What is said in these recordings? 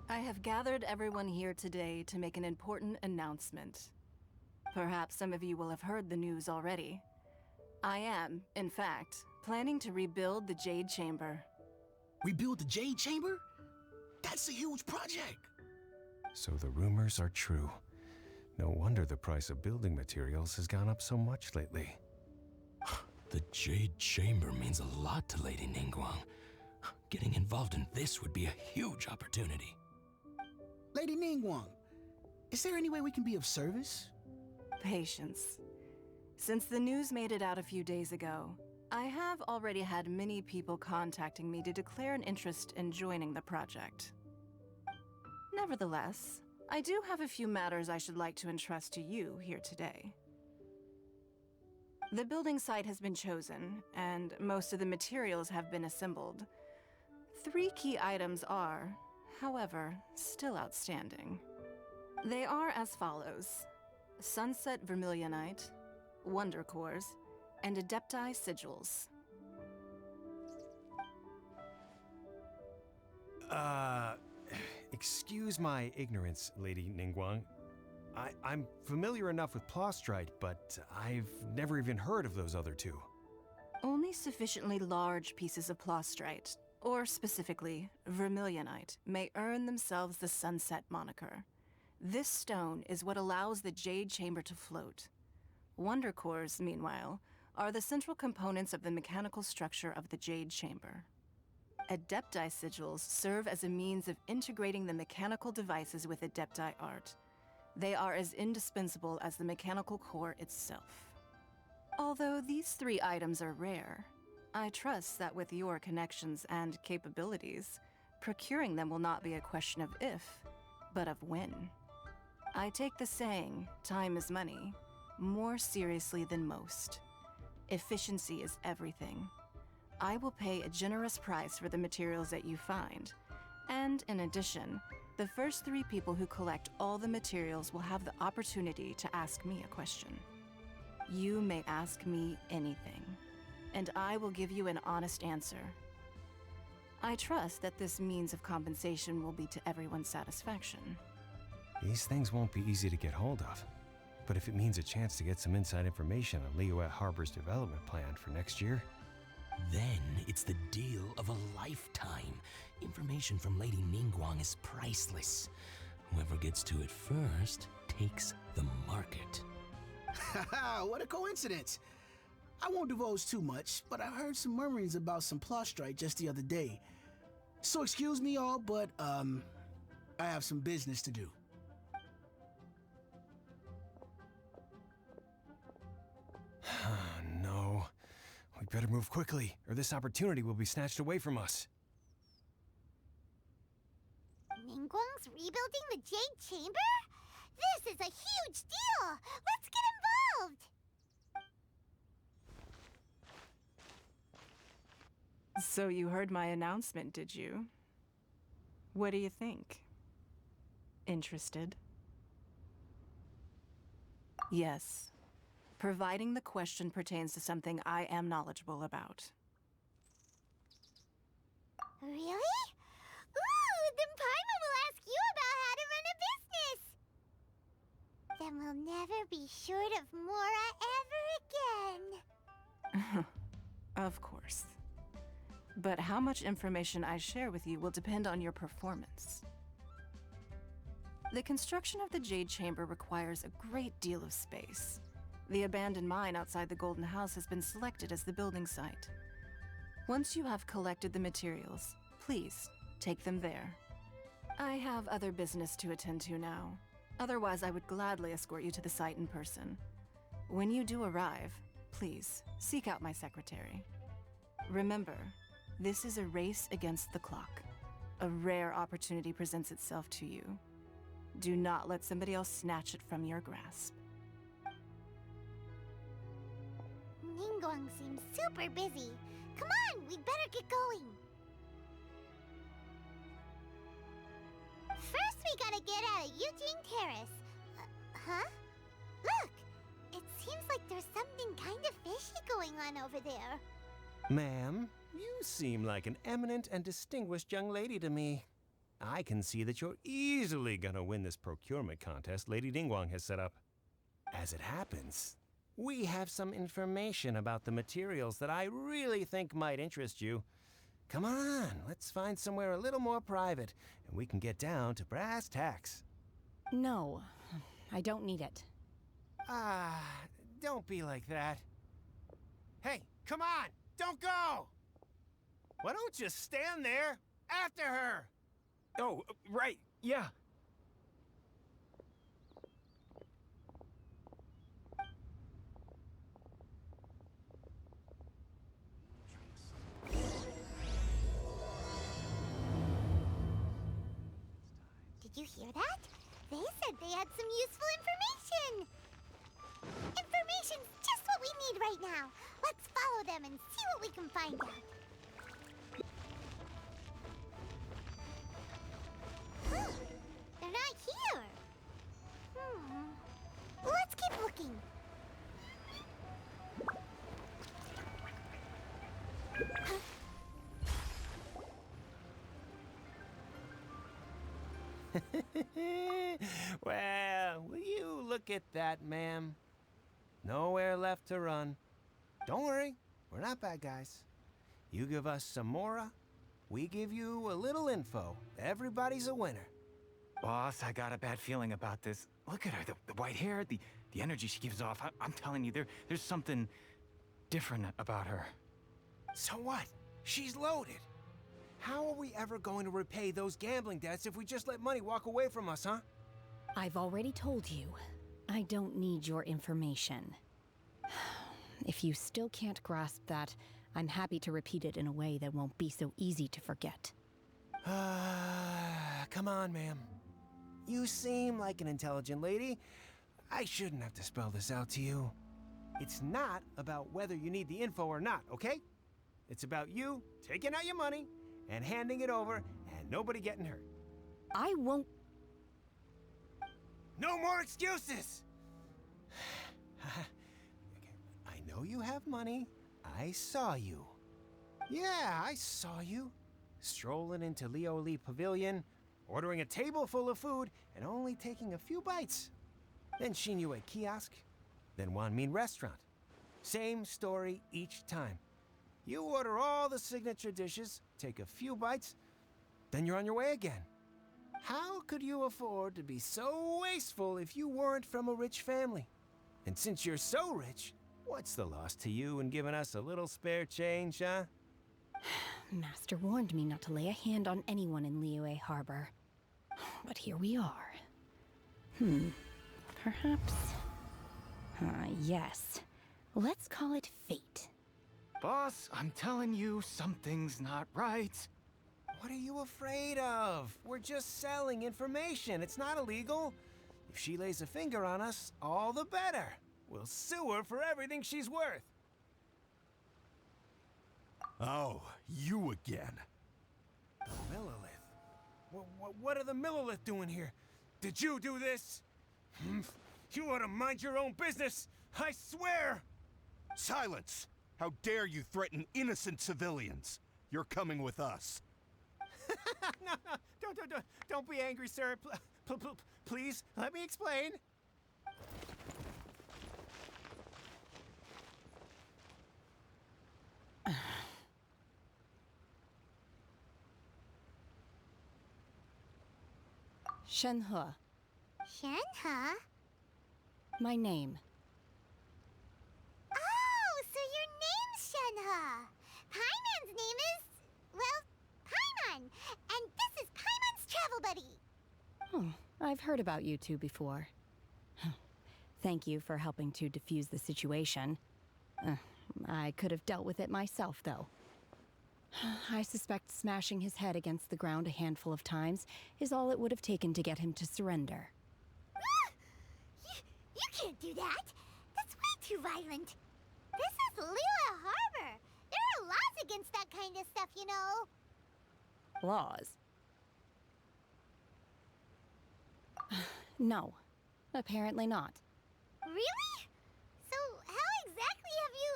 I have gathered everyone here today to make an important announcement. Perhaps some of you will have heard the news already. I am, in fact, planning to rebuild the Jade Chamber. Rebuild the Jade Chamber? That's a huge project. So the rumors are true. No wonder the price of building materials has gone up so much lately. The Jade Chamber means a lot to Lady Ningguang. Getting involved in this would be a huge opportunity. Lady Ningguang, is there any way we can be of service? Patience. Since the news made it out a few days ago, I have already had many people contacting me to declare an interest in joining the project. Nevertheless, I do have a few matters I should like to entrust to you here today. The building site has been chosen, and most of the materials have been assembled. 3 key items are, however, still outstanding. They are as follows: Sunset Vermilionite, Wonder Cores, and Adepti Sigils. Excuse my ignorance, Lady Ningguang. I'm familiar enough with Plostrite, but I've never even heard of those other 2. Only sufficiently large pieces of Plostrite, or specifically Vermilionite, may earn themselves the Sunset moniker. This stone is what allows the Jade Chamber to float. Wonder Cores, meanwhile, are the central components of the mechanical structure of the Jade Chamber. Adepti Sigils serve as a means of integrating the mechanical devices with Adepti art. They are as indispensable as the mechanical core itself. Although these 3 items are rare, I trust that with your connections and capabilities, procuring them will not be a question of if, but of when. I take the saying, time is money, more seriously than most. Efficiency is everything. I will pay a generous price for the materials that you find, and in addition, the first 3 people who collect all the materials will have the opportunity to ask me a question. You may ask me anything, and I will give you an honest answer. I trust that this means of compensation will be to everyone's satisfaction. These things won't be easy to get hold of, but if it means a chance to get some inside information on Liyue Harbor's development plan for next year, Then it's the deal of a lifetime. Information from Lady Ningguang is priceless. Whoever gets to it first takes the market. Haha, what a coincidence. I won't divulge too much, but I heard some murmurings about some Plostrite just the other day. So excuse me all, but I have some business to do. no. We better move quickly, or this opportunity will be snatched away from us. Ningguang's rebuilding the Jade Chamber? This is a huge deal! Let's get involved! So you heard my announcement, did you? What do you think? Interested? Yes. Providing the question pertains to something I am knowledgeable about. Really? Ooh, then Paimon will ask you about how to run a business! Then we'll never be short of Mora ever again. Of course. But how much information I share with you will depend on your performance. The construction of the Jade Chamber requires a great deal of space. The abandoned mine outside the Golden House has been selected as the building site. Once you have collected the materials, please take them there. I have other business to attend to now. Otherwise, I would gladly escort you to the site in person. When you do arrive, please seek out my secretary. Remember, this is a race against the clock. A rare opportunity presents itself to you. Do not let somebody else snatch it from your grasp. Ningguang seems super busy. Come on, we better get going. First, we gotta get out of Eugene Terrace. Huh? Look! It seems like there's something kind of fishy going on over there. Ma'am, you seem like an eminent and distinguished young lady to me. I can see that you're easily gonna win this procurement contest Lady Ningguang has set up. As it happens, we have some information about the materials that I really think might interest you. Come on, let's find somewhere a little more private, and we can get down to brass tacks. No, I don't need it. Ah, don't be like that. Hey, come on, don't go! Why don't you stand there after her? Oh, right, yeah. Did you hear that? They said they had some useful information. Information's just what we need right now. Let's follow them and see what we can find out. Huh. They're not here. Let's keep looking. Well, will you look at that, ma'am? Nowhere left to run. Don't worry, we're not bad guys. You give us some mora, we give you a little info. Everybody's a winner. Boss, I got a bad feeling about this. Look at her, the white hair, the energy she gives off. I'm telling you, there's something different about her. So what? She's loaded. How are we ever going to repay those gambling debts if we just let money walk away from us, huh? I've already told you, I don't need your information. If you still can't grasp that, I'm happy to repeat it in a way that won't be so easy to forget. Come on, ma'am. You seem like an intelligent lady. I shouldn't have to spell this out to you. It's not about whether you need the info or not, okay? It's about you taking out your money and handing it over and nobody getting hurt. I won't. No more excuses! I know you have money. I saw you. Yeah, I saw you. Strolling into Leo Lee Pavilion, ordering a table full of food, and only taking a few bites. Then Shinyu at kiosk, then Wanmin restaurant. Same story each time. You order all the signature dishes, take a few bites, then you're on your way again. How could you afford to be so wasteful if you weren't from a rich family? And since you're so rich, what's the loss to you in giving us a little spare change, huh? Master warned me not to lay a hand on anyone in Liyue Harbor. But here we are. Perhaps... yes. Let's call it fate. Boss, I'm telling you, something's not right. What are you afraid of? We're just selling information. It's not illegal. If she lays a finger on us, all the better. We'll sue her for everything she's worth. Oh, you again. The Millilith? What are the Millilith doing here? Did you do this? You ought to mind your own business, I swear! Silence! How dare you threaten innocent civilians? You're coming with us. No, don't be angry, sir. Please, let me explain. Shenhe, Shenhe? my name. Oh, so your name's Shenhe. Paimon's name is, well, Paimon. And this is Paimon's travel buddy. Oh, I've heard about you two before. Thank you for helping to defuse the situation. I could have dealt with it myself, though. I suspect smashing his head against the ground a handful of times is all it would have taken to get him to surrender. You can't do that. That's way too violent. This is Liyue Harbor. There are laws against that kind of stuff, you know. Laws? No, apparently not. Really? So how exactly have you...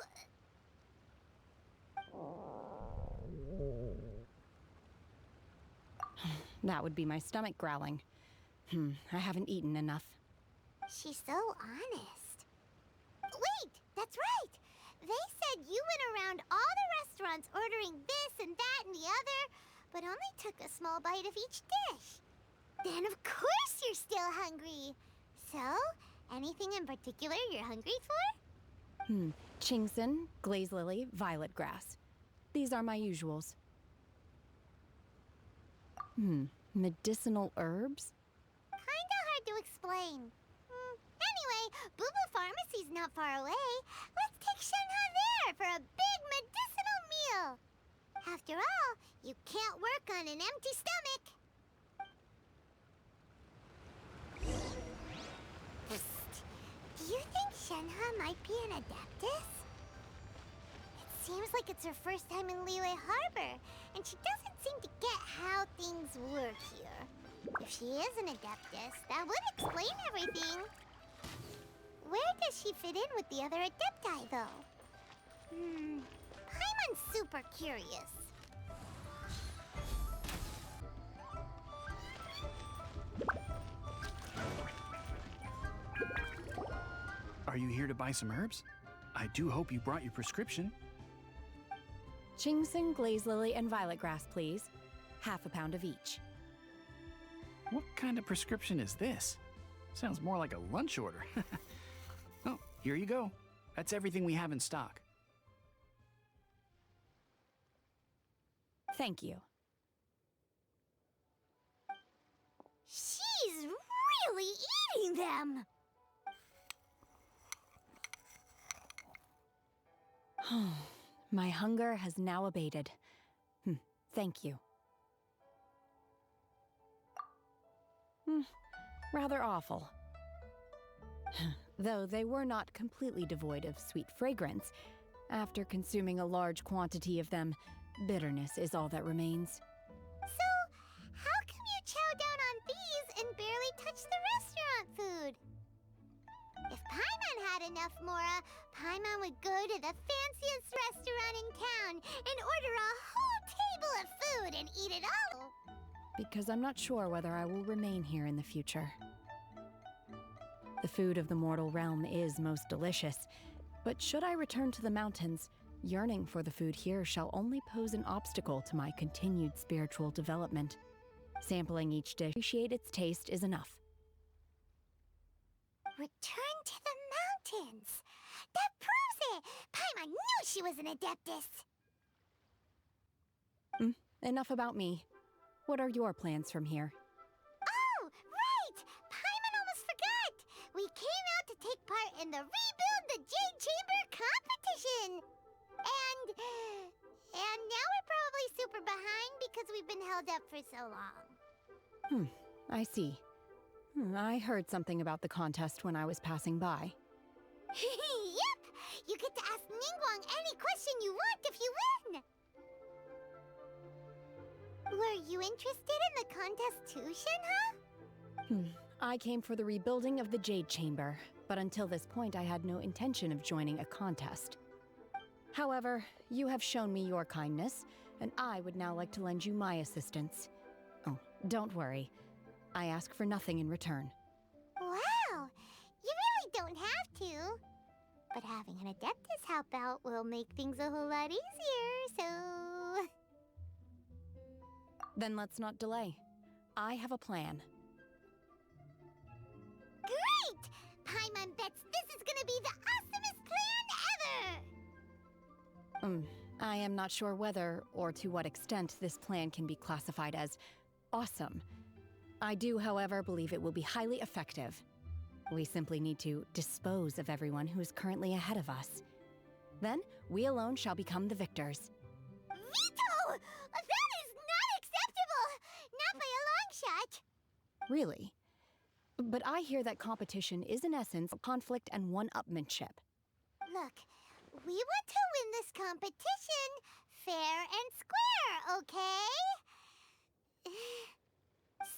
That would be my stomach growling. I haven't eaten enough. She's so honest. Wait, that's right. They said you went around all the restaurants ordering this and that and the other, but only took a small bite of each dish. Then of course you're still hungry. So, anything in particular you're hungry for? Chingson, glaze lily, violet grass. These are my usuals. Medicinal herbs? Kinda hard to explain. Anyway, Boo Boo Pharmacy's not far away. Let's take Shenhe there for a big medicinal meal. After all, you can't work on an empty stomach. Psst. Do you think Shenhe might be an Adeptus? It seems like it's her first time in Liyue Harbor, and she doesn't seem to get how things work here. If she is an Adeptus, that would explain everything. Where does she fit in with the other Adepti, though? Paimon's super curious. Are you here to buy some herbs? I do hope you brought your prescription. Chingson, glaze lily, and violet grass, please. Half a pound of each. What kind of prescription is this? Sounds more like a lunch order. Oh, here you go. That's everything we have in stock. Thank you. She's really eating them! My hunger has now abated. Thank you. Rather awful. Though they were not completely devoid of sweet fragrance, after consuming a large quantity of them, bitterness is all that remains. So, how come you chow down on these and barely touch the restaurant food? If Paimon had enough Mora, Paimon would go to the fanciest restaurant in town and order a whole table of food and eat it all. Because I'm not sure whether I will remain here in the future. The food of the mortal realm is most delicious, but should I return to the mountains, yearning for the food here shall only pose an obstacle to my continued spiritual development. Sampling each dish to appreciate its taste is enough. Return to the mountains! That proves it! Paimon knew she was an Adeptus! Enough about me. What are your plans from here? Oh, right! Paimon almost forgot! We came out to take part in the Rebuild the Jade Chamber competition! And now we're probably super behind because we've been held up for so long. I see. I heard something about the contest when I was passing by. Yep! You get to ask Ningguang any question you want if you win! Were you interested in the contest too, Shenhe? I came for the rebuilding of the Jade Chamber, but until this point I had no intention of joining a contest. However, you have shown me your kindness, and I would now like to lend you my assistance. Oh, don't worry. I ask for nothing in return. Wow! You really don't have to. But having an Adeptus help out will make things a whole lot easier, so... Then let's not delay. I have a plan. Great! Paimon bets this is gonna be the awesomest plan ever! I am not sure whether or to what extent this plan can be classified as awesome. I do, however, believe it will be highly effective. We simply need to dispose of everyone who is currently ahead of us. Then, we alone shall become the victors. Veto! That is not acceptable! Not by a long shot! Really? But I hear that competition is in essence conflict and one-upmanship. Look, we want to win this competition fair and square, okay?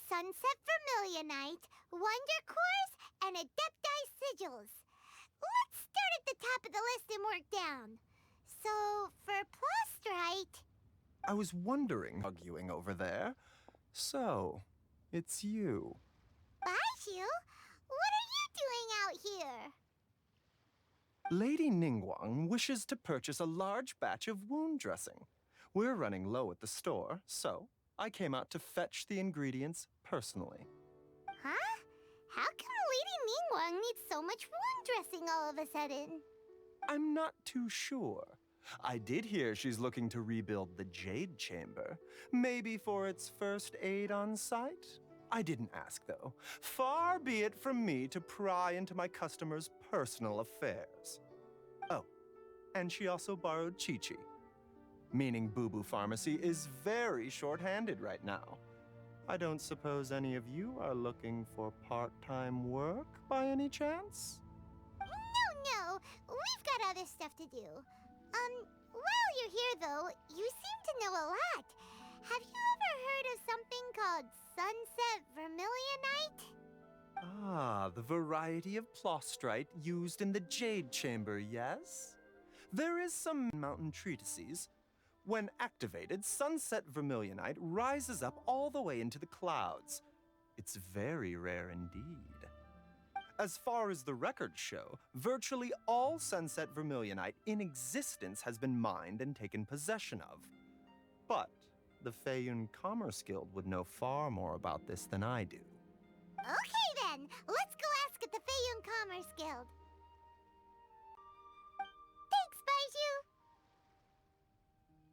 Sunset Vermilionite, Wonder Cores, and Adepti Sigils. Let's start at the top of the list and work down. So, for Plustrite... I was wondering, arguing over there. So, it's you. Baishu, what are you doing out here? Lady Ningguang wishes to purchase a large batch of wound dressing. We're running low at the store, so I came out to fetch the ingredients personally. Huh? How come Lady Ningguang needs so much wound dressing all of a sudden? I'm not too sure. I did hear she's looking to rebuild the Jade Chamber, maybe for its first aid on site. I didn't ask, though. Far be it from me to pry into my customers' personal affairs. Oh, and she also borrowed Chi-Chi, meaning Boo Boo Pharmacy is very short-handed right now. I don't suppose any of you are looking for part-time work by any chance? No, we've got other stuff to do. While you're here though, you seem to know a lot. Have you ever heard of something called Sunset Vermilionite? Ah, the variety of plostrite used in the Jade Chamber, yes? There is some mountain treatises. When activated, Sunset Vermilionite rises up all the way into the clouds. It's very rare indeed. As far as the records show, virtually all Sunset Vermilionite in existence has been mined and taken possession of. But the Feiyun Commerce Guild would know far more about this than I do. Okay then, let's go ask at the Feiyun Commerce Guild. Thanks, Baishu.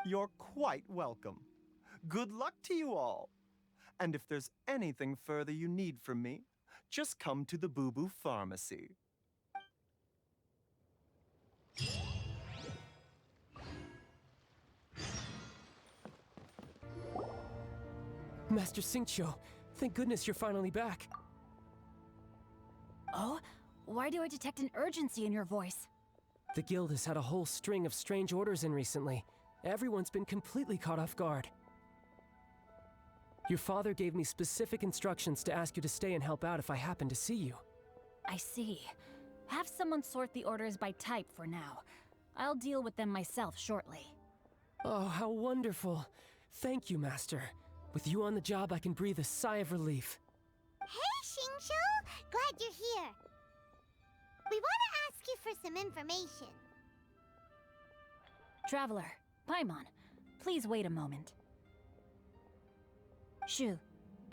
You're quite welcome. Good luck to you all. And if there's anything further you need from me, just come to the Boo Boo Pharmacy. Master Xingqiu, thank goodness you're finally back. Oh? Why do I detect an urgency in your voice? The guild has had a whole string of strange orders in recently. Everyone's been completely caught off guard. Your father gave me specific instructions to ask you to stay and help out if I happen to see you. I see. Have someone sort the orders by type for now. I'll deal with them myself shortly. Oh, how wonderful. Thank you, Master. With you on the job, I can breathe a sigh of relief. Hey, Xingqiu! Glad you're here. We want to ask you for some information. Traveler, Paimon, please wait a moment. Shu,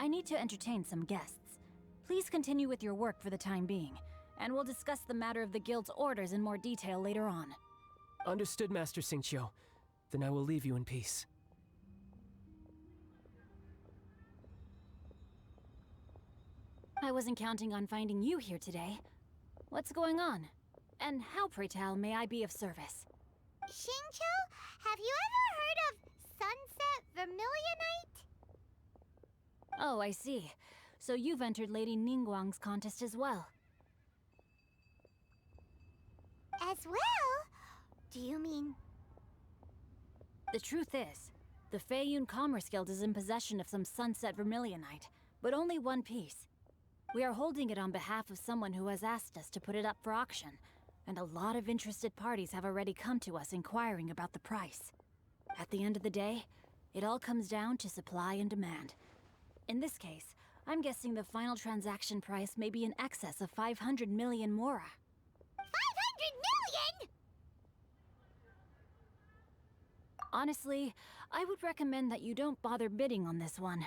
I need to entertain some guests. Please continue with your work for the time being, and we'll discuss the matter of the guild's orders in more detail later on. Understood, Master Xingqiu. Then I will leave you in peace. I wasn't counting on finding you here today. What's going on? And how, pray tell, may I be of service? Xingqiu, have you ever heard of Sunset Vermilionite? Oh, I see. So you've entered Lady Ningguang's contest as well. As well? Do you mean... The truth is, the Feiyun Commerce Guild is in possession of some Sunset Vermilionite, but only one piece. We are holding it on behalf of someone who has asked us to put it up for auction, and a lot of interested parties have already come to us inquiring about the price. At the end of the day, it all comes down to supply and demand. In this case, I'm guessing the final transaction price may be in excess of 500 million mora. 500 million?! Honestly, I would recommend that you don't bother bidding on this one.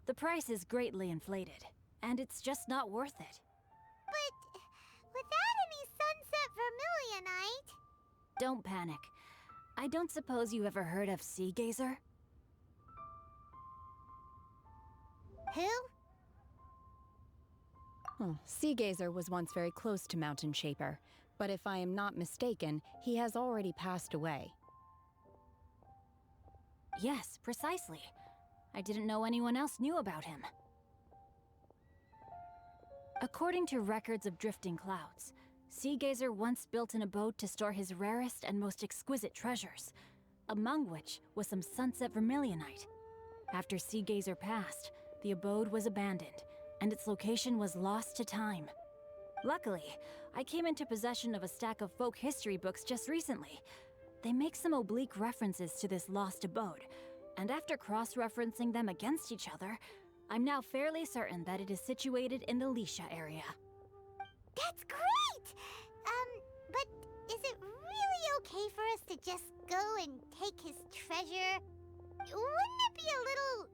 The price is greatly inflated, and it's just not worth it. But without any Sunset Vermilionite... Don't panic. I don't suppose you ever heard of Sea Gazer? Who? Sea Gazer was once very close to Mountain Shaper, but if I am not mistaken, he has already passed away. Yes, precisely. I didn't know anyone else knew about him. According to records of drifting clouds, Sea Gazer once built an abode to store his rarest and most exquisite treasures, among which was some Sunset Vermilionite. After Sea Gazer passed, the abode was abandoned, and its location was lost to time. Luckily, I came into possession of a stack of folk history books just recently. They make some oblique references to this lost abode, and after cross-referencing them against each other, I'm now fairly certain that it is situated in the Lisha area. That's great! But is it really okay for us to just go and take his treasure? Wouldn't it be a little,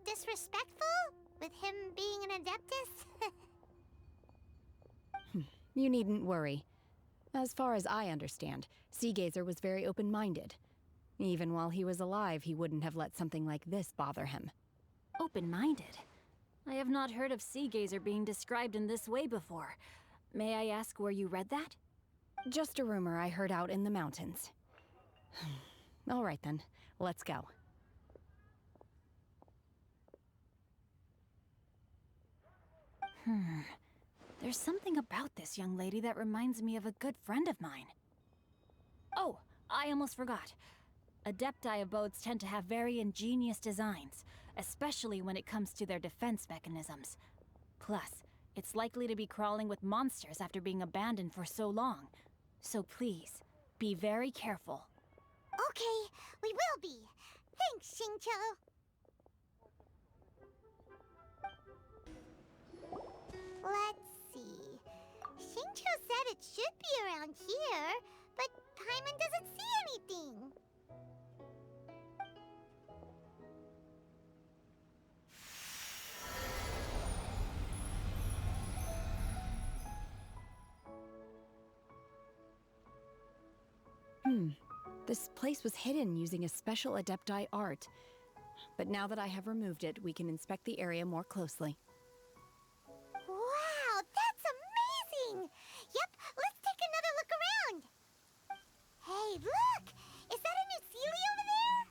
disrespectful with him being an Adeptus? You needn't worry. As far as I understand, Seagazer was very open-minded. Even while he was alive, he wouldn't have let something like this bother him. Open-minded? I have not heard of Seagazer being described in this way before. May I ask where you read that? Just a rumor I heard out in the mountains. All right then, let's go. There's something about this young lady that reminds me of a good friend of mine. Oh, I almost forgot. Adepti abodes tend to have very ingenious designs, especially when it comes to their defense mechanisms. Plus, it's likely to be crawling with monsters after being abandoned for so long. So please, be very careful. Okay, we will be. Thanks, Xingqiu. Let's see. Xingqiu said it should be around here, but Paimon doesn't see anything. This place was hidden using a special Adepti art. But now that I have removed it, we can inspect the area more closely. Wow, that's amazing! Yep, let's take another look around. Hey, look! Is that a new Sealy over there?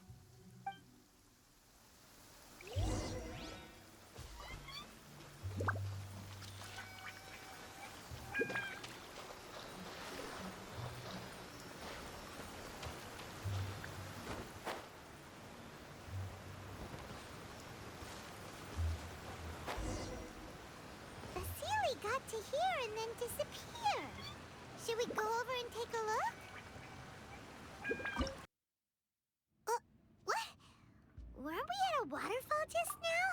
The Sealy got to here and then disappeared. Should we go over and take a look? What? Weren't we at a waterfall just now?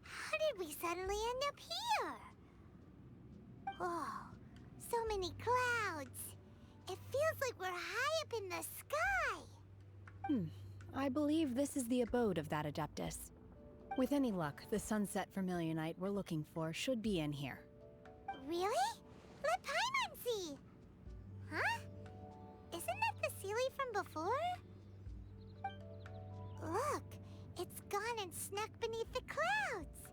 How did we suddenly end up here? Oh, so many clouds. It feels like we're high up in the sky. I believe this is the abode of that Adeptus. With any luck, the Sunset Vermilionite we're looking for should be in here. Really? Let Paimon see. Huh? Isn't that the Sealy from before? Look, it's gone and snuck beneath the clouds.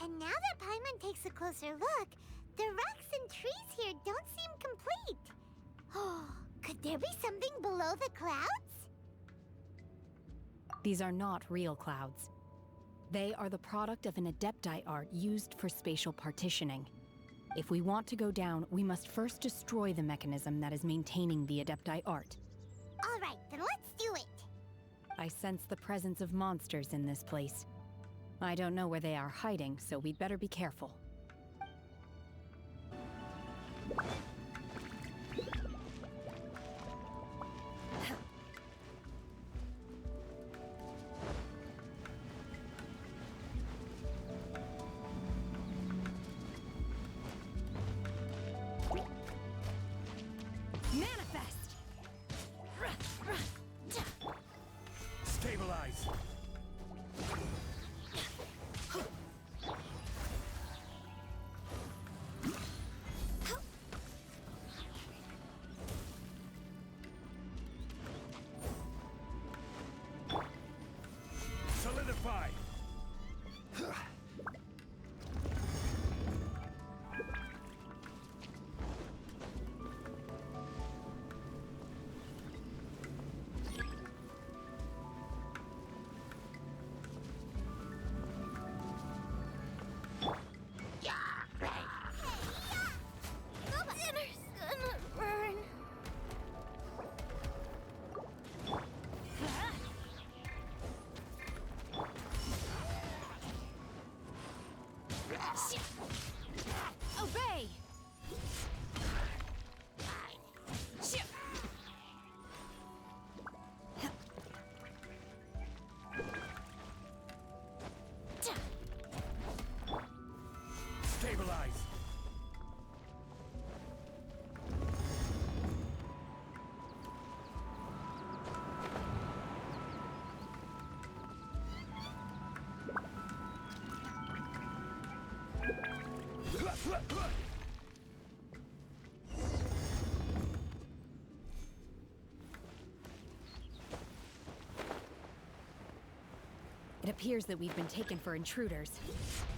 And now that Paimon takes a closer look, the rocks and trees here don't seem complete. Oh, could there be something below the clouds? These are not real clouds. They are the product of an Adepti art used for spatial partitioning. If we want to go down, we must first destroy the mechanism that is maintaining the Adepti art. All right, then let's do it. I sense the presence of monsters in this place. I don't know where they are hiding, so we'd better be careful. Manifest! Stabilize. It appears that we've been taken for intruders.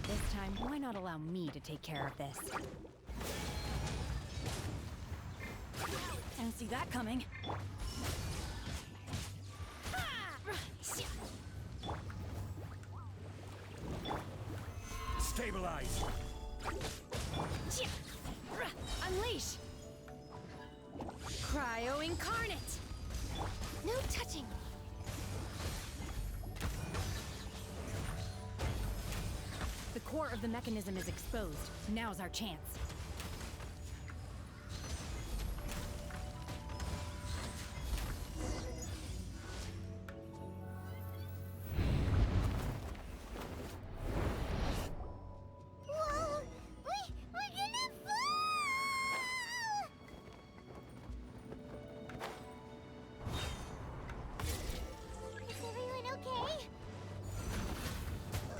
This time, why not allow me to take care of this? Didn't see that coming. Stabilize! Unleash! Cryo Incarnate! No touching! The core of the mechanism is exposed. Now's our chance. Whoa! We're gonna fall! Is everyone okay?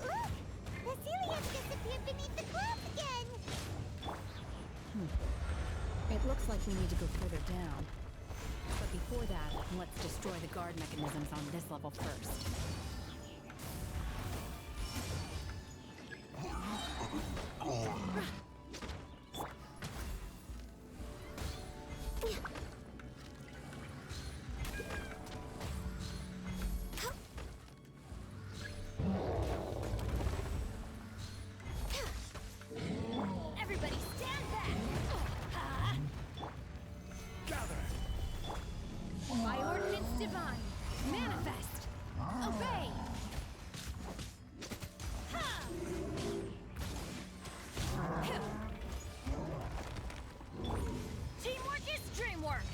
Look! The celiacs disappeared beneath the clouds again! It looks like we need to go further down. But before that, let's destroy the guard mechanisms on this level first. Everybody stand back! By ordinance divine, manifest! Obey! Teamwork is dreamwork!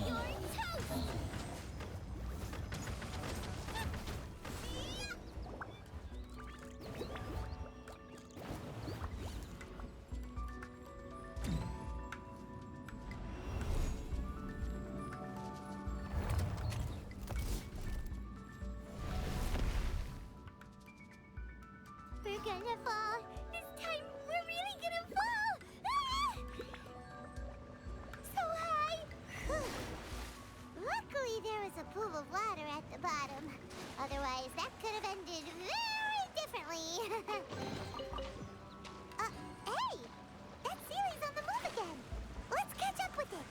You're toast! We're gonna fall. This time, we're really gonna fall. Ah! So high. Luckily, there was a pool of water at the bottom. Otherwise, that could have ended very differently. Hey! That Sealy's on the move again. Let's catch up with it.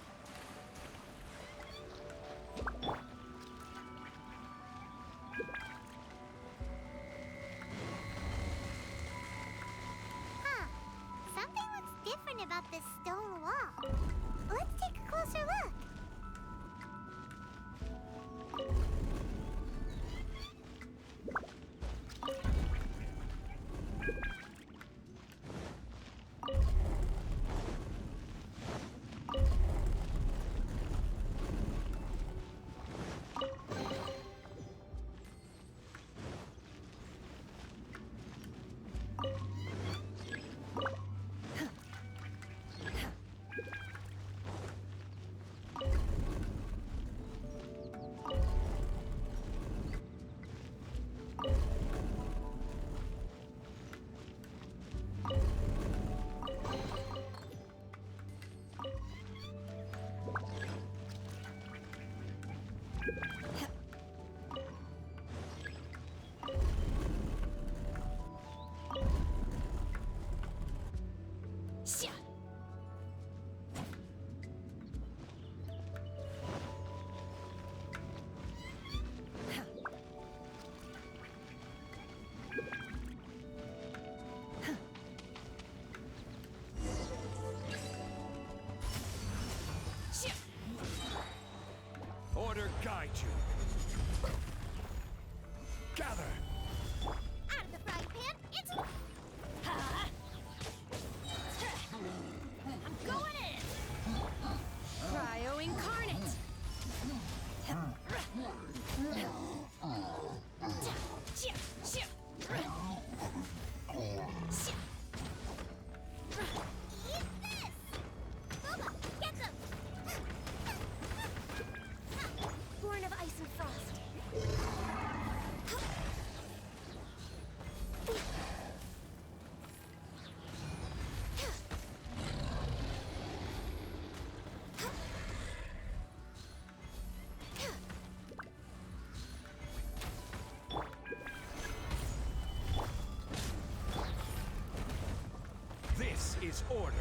Huh. Something looks different about this stone wall. Let's take a closer look. Order guide you. Gather. Out of the frying pan, it's... I'm going in! Cryo Incarnate! Eat this! Boba, get them! Born of ice his order.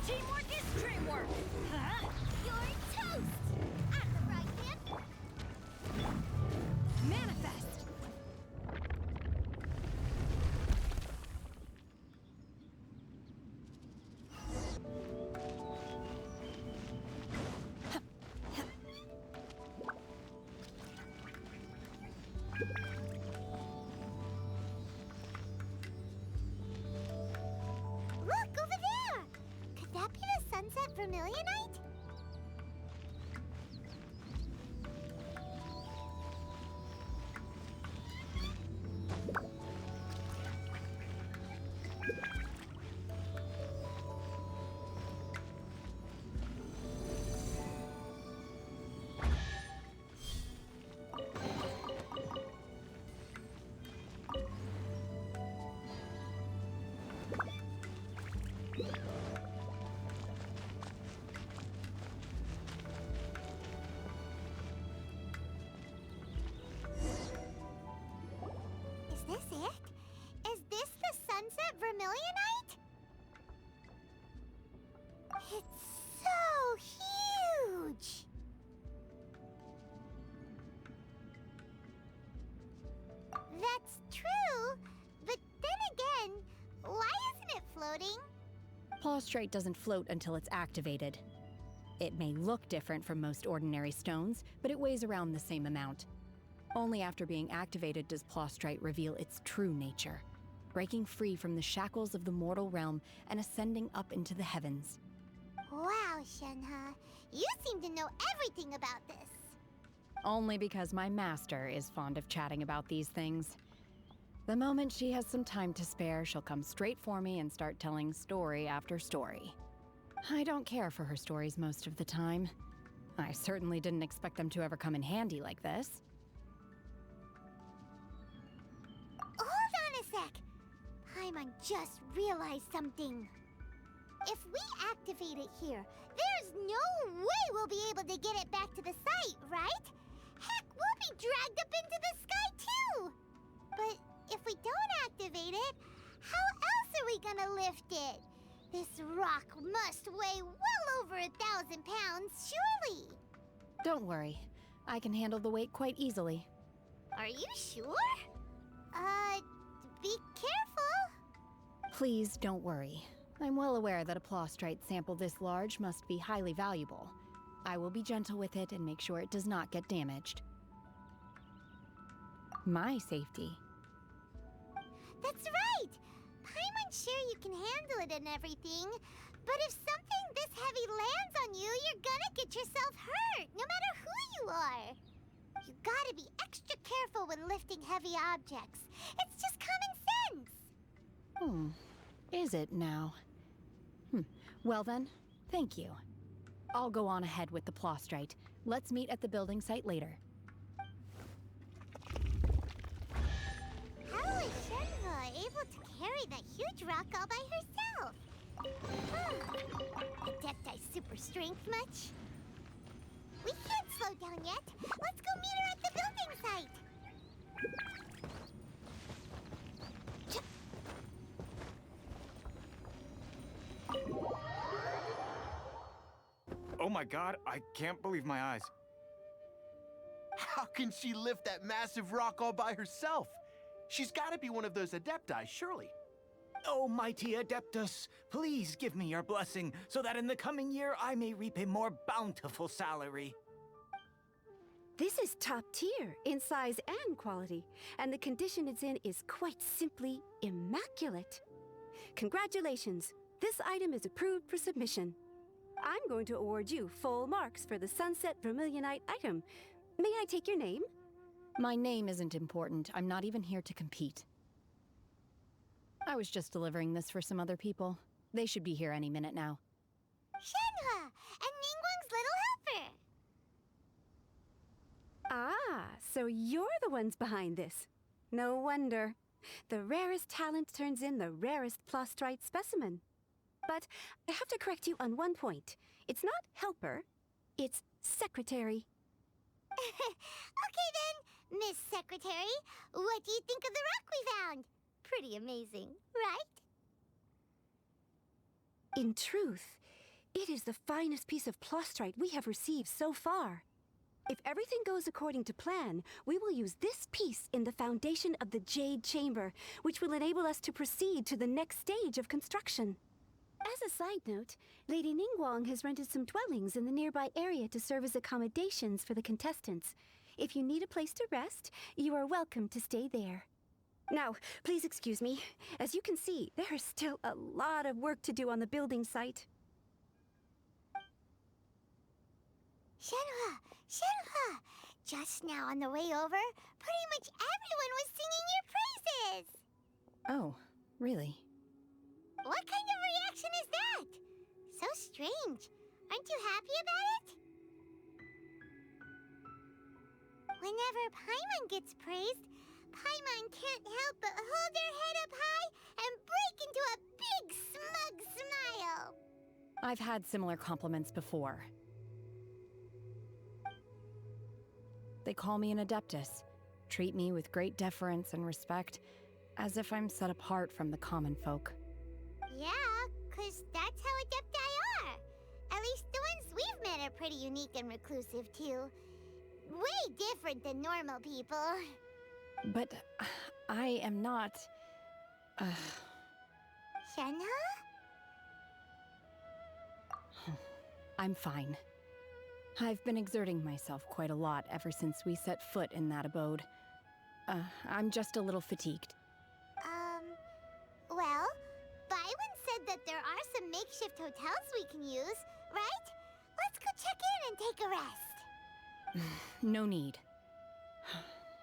Teamwork is dreamwork! Huh? You're toast! At the right hip! Manifest! Look, over there! Could that be the Sunset Vermilionite? Is this it? Is this the Sunset Vermilionite? It's so huge! That's true, but then again, why isn't it floating? Plaustrite doesn't float until it's activated. It may look different from most ordinary stones, but it weighs around the same amount. Only after being activated does Plaustrite reveal its true nature, breaking free from the shackles of the mortal realm and ascending up into the heavens. Wow, Shenhe, you seem to know everything about this. Only because my master is fond of chatting about these things. The moment she has some time to spare, she'll come straight for me and start telling story after story. I don't care for her stories most of the time. I certainly didn't expect them to ever come in handy like this. Hold on a sec. Paimon just realized something. If we activate it here, there's no way we'll be able to get it back to the site, right? Heck, we'll be dragged up into the sky too! But if we don't activate it, how else are we gonna lift it? This rock must weigh well over 1,000 pounds, surely! Don't worry. I can handle the weight quite easily. Are you sure? Be careful! Please don't worry. I'm well aware that a Plaustrite sample this large must be highly valuable. I will be gentle with it and make sure it does not get damaged. My safety. That's right! Paimon's sure you can handle it and everything, but if something this heavy lands on you, you're gonna get yourself hurt, no matter who you are. You gotta be extra careful when lifting heavy objects. It's just common sense! Is it now? Well then, thank you. I'll go on ahead with the Plaustrite. Let's meet at the building site later. How is Shenhe able to carry that huge rock all by herself? Adepti super strength much? We can't slow down yet. Let's go meet her at the building site. Oh my god, I can't believe my eyes. How can she lift that massive rock all by herself? She's got to be one of those Adepti, surely. Oh, mighty Adeptus, please give me your blessing so that in the coming year I may reap a more bountiful salary. This is top tier in size and quality, and the condition it's in is quite simply immaculate. Congratulations, this item is approved for submission. I'm going to award you full marks for the Sunset Vermilionite item. May I take your name? My name isn't important. I'm not even here to compete. I was just delivering this for some other people. They should be here any minute now. Shenhe and Ningguang's little helper. Ah, so you're the ones behind this. No wonder. The rarest talent turns in the rarest Plaustrite specimen. But I have to correct you on one point. It's not helper, it's secretary. Okay then, Miss Secretary, what do you think of the rock we found? Pretty amazing, right? In truth, it is the finest piece of plastrite we have received so far. If everything goes according to plan, we will use this piece in the foundation of the Jade Chamber, which will enable us to proceed to the next stage of construction. As a side note, Lady Ningguang has rented some dwellings in the nearby area to serve as accommodations for the contestants. If you need a place to rest, you are welcome to stay there. Now, please excuse me. As you can see, there is still a lot of work to do on the building site. Shenhua! Shenhua! Just now on the way over, pretty much everyone was singing your praises! Oh, really? What kind of reaction is that? So strange. Aren't you happy about it? Whenever Paimon gets praised, Paimon can't help but hold their head up high and break into a big smug smile. I've had similar compliments before. They call me an adeptus, treat me with great deference and respect, as if I'm set apart from the common folk. Yeah, 'cause that's how adepti are. At least the ones we've met are pretty unique and reclusive, too. Way different than normal people. But I am not... Shenhe? I'm fine. I've been exerting myself quite a lot ever since we set foot in that abode. I'm just a little fatigued. Well, Byron said that there are some makeshift hotels we can use, right? Let's go check in and take a rest. No need.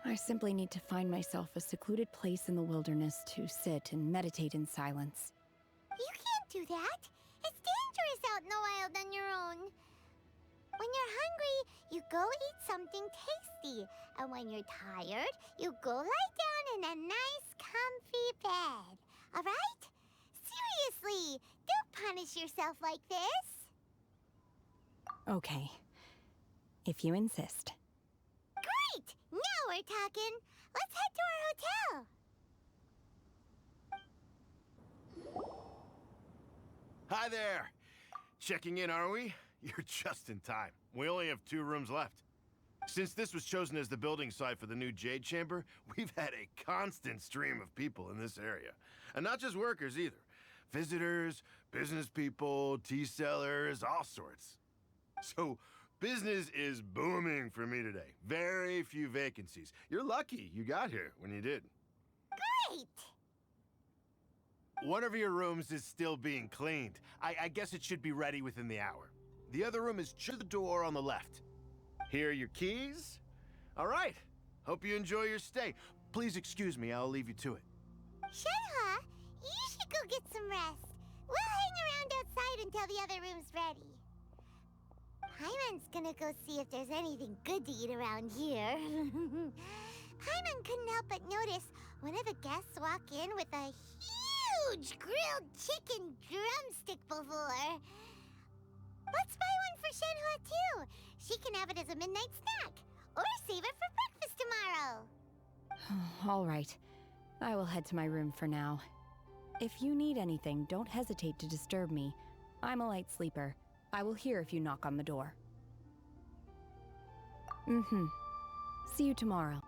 I simply need to find myself a secluded place in the wilderness to sit and meditate in silence. You can't do that. It's dangerous out in the wild on your own. When you're hungry, you go eat something tasty. And when you're tired, you go lie down in a nice, comfy bed. All right? Seriously, don't punish yourself like this. Okay. If you insist. Great! Now we're talking. Let's head to our hotel. Hi there! Checking in, are we? You're just in time. We only have 2 rooms left. Since this was chosen as the building site for the new Jade Chamber, we've had a constant stream of people in this area. And not just workers either. Visitors, business people, tea sellers, all sorts. So, business is booming for me today. Very few vacancies. You're lucky you got here when you did. Great! One of your rooms is still being cleaned. I guess it should be ready within the hour. The other room is to the door on the left. Here are your keys. All right. Hope you enjoy your stay. Please excuse me, I'll leave you to it. Shenhe, you should go get some rest. We'll hang around outside until the other room's ready. Paimon's gonna go see if there's anything good to eat around here. Paimon couldn't help but notice one of the guests walk in with a huge grilled chicken drumstick before. Let's buy one for Shenhe too. She can have it as a midnight snack, or save it for breakfast tomorrow. All right. I will head to my room for now. If you need anything, don't hesitate to disturb me. I'm a light sleeper. I will hear if you knock on the door. See you tomorrow.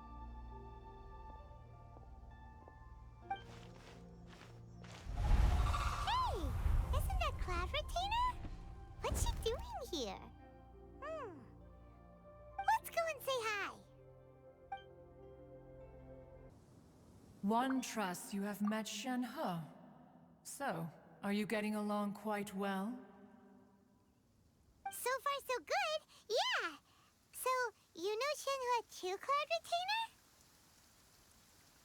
Hey! Isn't that Cloud Retainer? What's she doing here? Let's go and say hi. One trusts you have met Shenhe. So, are you getting along quite well? So far, so good. Yeah. So, you know Shenhe too, Cloud Retainer?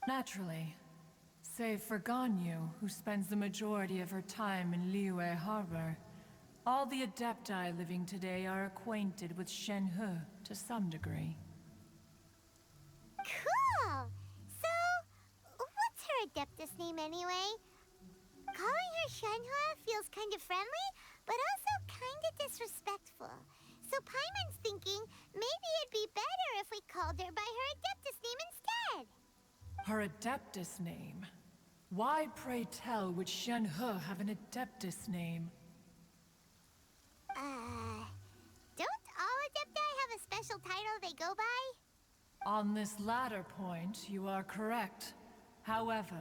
Naturally. Save for Ganyu, who spends the majority of her time in Liyue Harbor. All the Adepti living today are acquainted with Shenhe to some degree. Cool! So, what's her Adeptus name anyway? Calling her Shenhe feels kind kind of friendly, but also kind of disrespectful. So Paimon's thinking maybe it'd be better if we called her by her Adeptus name instead. Her Adeptus name? Why, pray tell, would Shenhe have an Adeptus name? Don't all Adepti have a special title they go by? On this latter point, you are correct. However,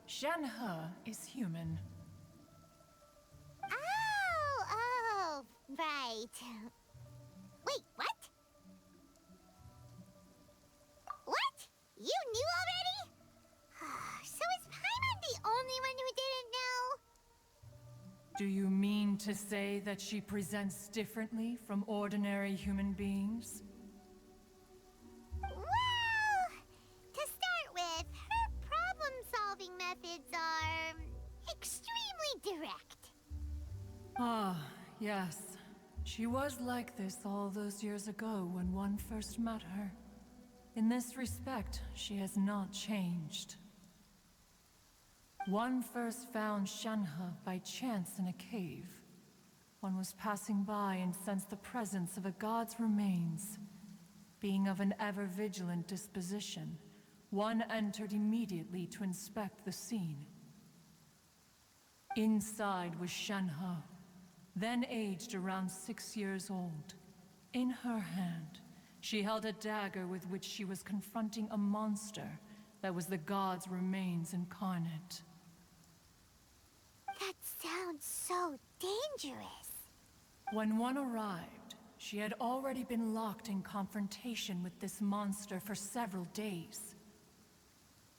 Shenhe is human. Oh, right. Wait, what? What? You knew already? So is Paimon the only one who didn't know? Do you mean to say that she presents differently from ordinary human beings? Well, to start with, her problem-solving methods are extremely direct. Ah, yes. She was like this all those years ago when one first met her. In this respect, she has not changed. One first found Shenhe by chance in a cave. One was passing by and sensed the presence of a god's remains. Being of an ever-vigilant disposition, one entered immediately to inspect the scene. Inside was Shenhe, then aged around 6 years old. In her hand, she held a dagger with which she was confronting a monster that was the god's remains incarnate. That sounds so dangerous. When one arrived, she had already been locked in confrontation with this monster for several days.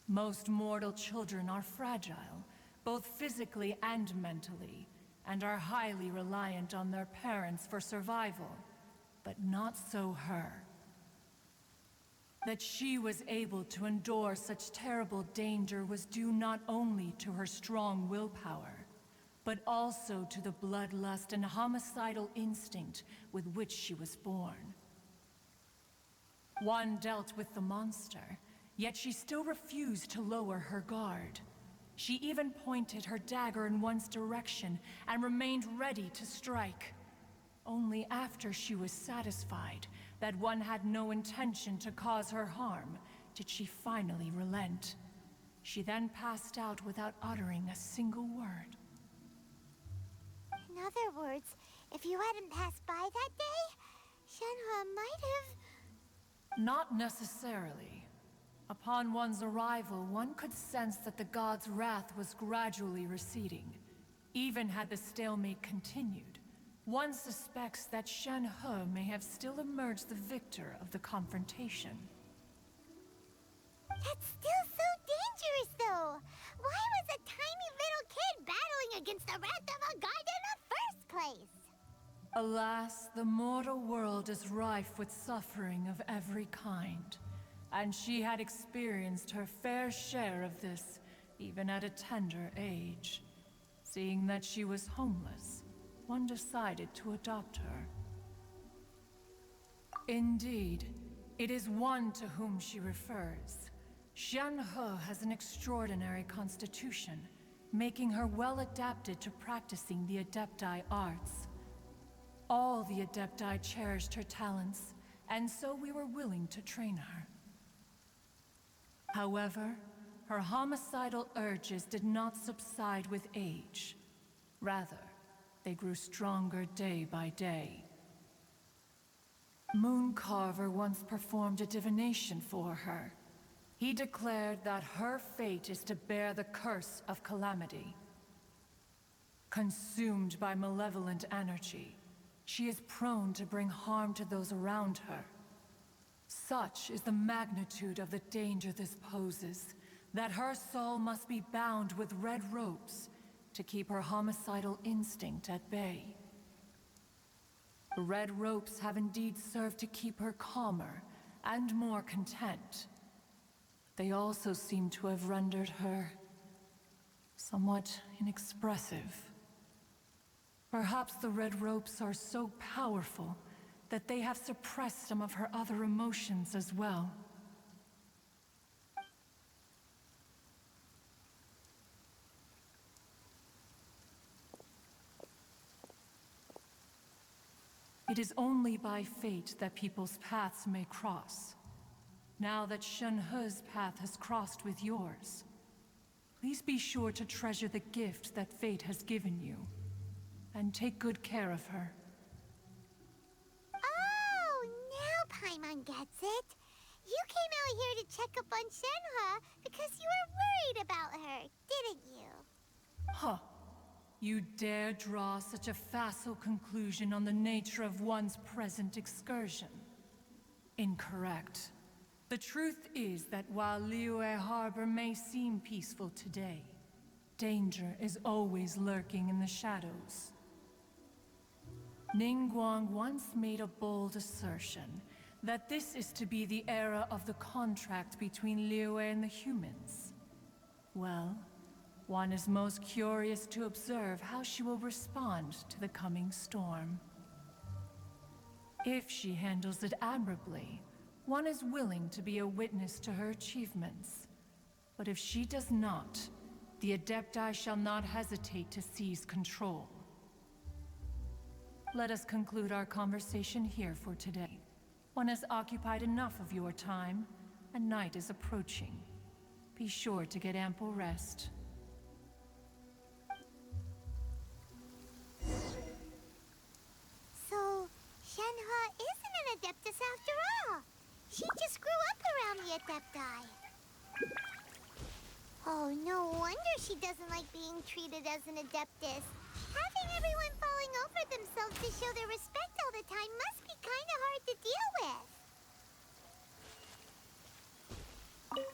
Most mortal children are fragile, both physically and mentally, and are highly reliant on their parents for survival, but not so her. That she was able to endure such terrible danger was due not only to her strong willpower, but also to the bloodlust and homicidal instinct with which she was born. One dealt with the monster, yet she still refused to lower her guard. She even pointed her dagger in one's direction and remained ready to strike. Only after she was satisfied that one had no intention to cause her harm did she finally relent. She then passed out without uttering a single word. In other words, if you hadn't passed by that day, Shenhe might have... Not necessarily. Upon one's arrival, one could sense that the god's wrath was gradually receding. Even had the stalemate continued, one suspects that Shenhe may have still emerged the victor of the confrontation. That's still so dangerous, though! Why was a tiny little kid battling against the wrath of a god in the first place? Alas, the mortal world is rife with suffering of every kind, and she had experienced her fair share of this, even at a tender age. Seeing that she was homeless, one decided to adopt her. Indeed, it is one to whom she refers. Shenhe has an extraordinary constitution, making her well adapted to practicing the Adepti arts. All the Adepti cherished her talents, and so we were willing to train her. However, her homicidal urges did not subside with age. Rather, they grew stronger day by day. Mooncarver once performed a divination for her. He declared that her fate is to bear the curse of calamity. Consumed by malevolent energy, she is prone to bring harm to those around her. Such is the magnitude of the danger this poses, that her soul must be bound with red ropes to keep her homicidal instinct at bay. The red ropes have indeed served to keep her calmer and more content. They also seem to have rendered her somewhat inexpressive. Perhaps the red ropes are so powerful that they have suppressed some of her other emotions as well. It is only by fate that people's paths may cross. Now that Shenhe's path has crossed with yours, please be sure to treasure the gift that fate has given you, and take good care of her. Oh, now Paimon gets it. You came out here to check up on Shenhe because you were worried about her, didn't you? Huh. You dare draw such a facile conclusion on the nature of one's present excursion? Incorrect. The truth is that while Liyue Harbor may seem peaceful today, danger is always lurking in the shadows. Ningguang once made a bold assertion that this is to be the era of the contract between Liyue and the humans. Well, one is most curious to observe how she will respond to the coming storm. If she handles it admirably, one is willing to be a witness to her achievements. But if she does not, the Adepti shall not hesitate to seize control. Let us conclude our conversation here for today. One has occupied enough of your time, and night is approaching. Be sure to get ample rest. So, Shenhe isn't an Adeptus after all. She just grew up around the Adepti. Oh, no wonder she doesn't like being treated as an Adeptus. Having everyone falling over themselves to show their respect all the time must be kind of hard to deal with.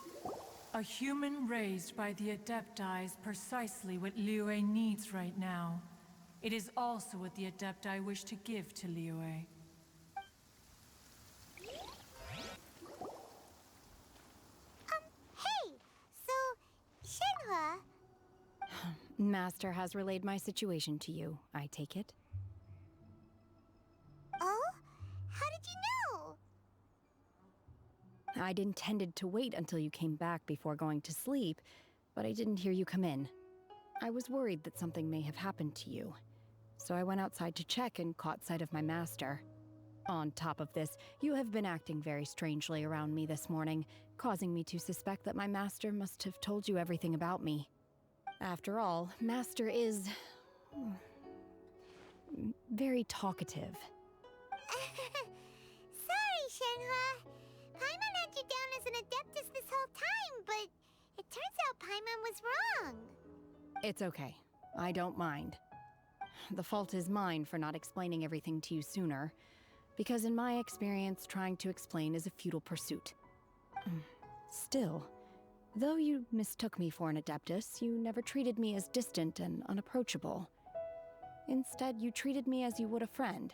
A human raised by the Adepti is precisely what Liyue needs right now. It is also what the Adepti wish to give to Liyue. Hey! So, Shenhe... Master has relayed my situation to you, I take it. Oh? How did you know? I'd intended to wait until you came back before going to sleep, but I didn't hear you come in. I was worried that something may have happened to you, so I went outside to check and caught sight of my master. On top of this, you have been acting very strangely around me this morning, causing me to suspect that my master must have told you everything about me. After all, Master is... very talkative. Sorry, Shenhe. Paimon had you down as an Adeptus this whole time, but it turns out Paimon was wrong. It's okay. I don't mind. The fault is mine for not explaining everything to you sooner, because in my experience, trying to explain is a futile pursuit. Still, though you mistook me for an Adeptus, you never treated me as distant and unapproachable. Instead, you treated me as you would a friend.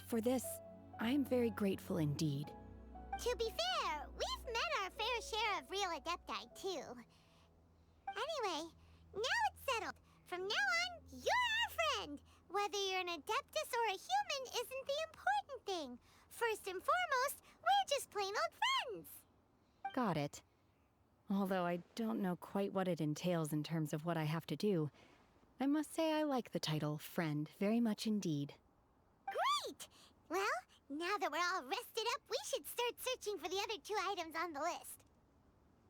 For this, I am very grateful indeed. To be fair, we've met our fair share of real Adepti, too. Anyway, now it's settled. From now on, you're our friend. Whether you're an Adeptus or a human isn't the important thing. First and foremost, we're just plain old friends. Got it. Although I don't know quite what it entails in terms of what I have to do, I must say I like the title Friend very much indeed. Great! Well, now that we're all rested up, we should start searching for the other 2 items on the list.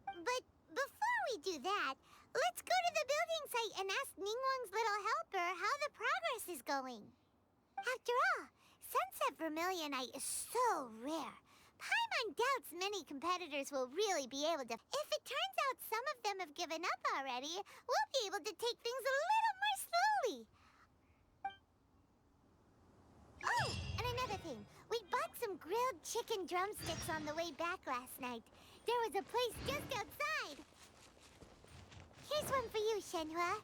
But before we do that, let's go to the building site and ask Ningguang's little helper how the progress is going. After all, Sunset Vermilionite is so rare. Paimon doubts many competitors will really be able to. If it turns out some of them have given up already, we'll be able to take things a little more slowly. Oh, and another thing. We bought some grilled chicken drumsticks on the way back last night. There was a place just outside. Here's one for you, Shenhe.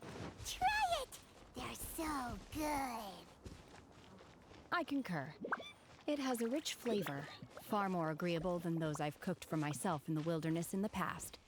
Try it! They're so good. I concur. It has a rich flavor, far more agreeable than those I've cooked for myself in the wilderness in the past.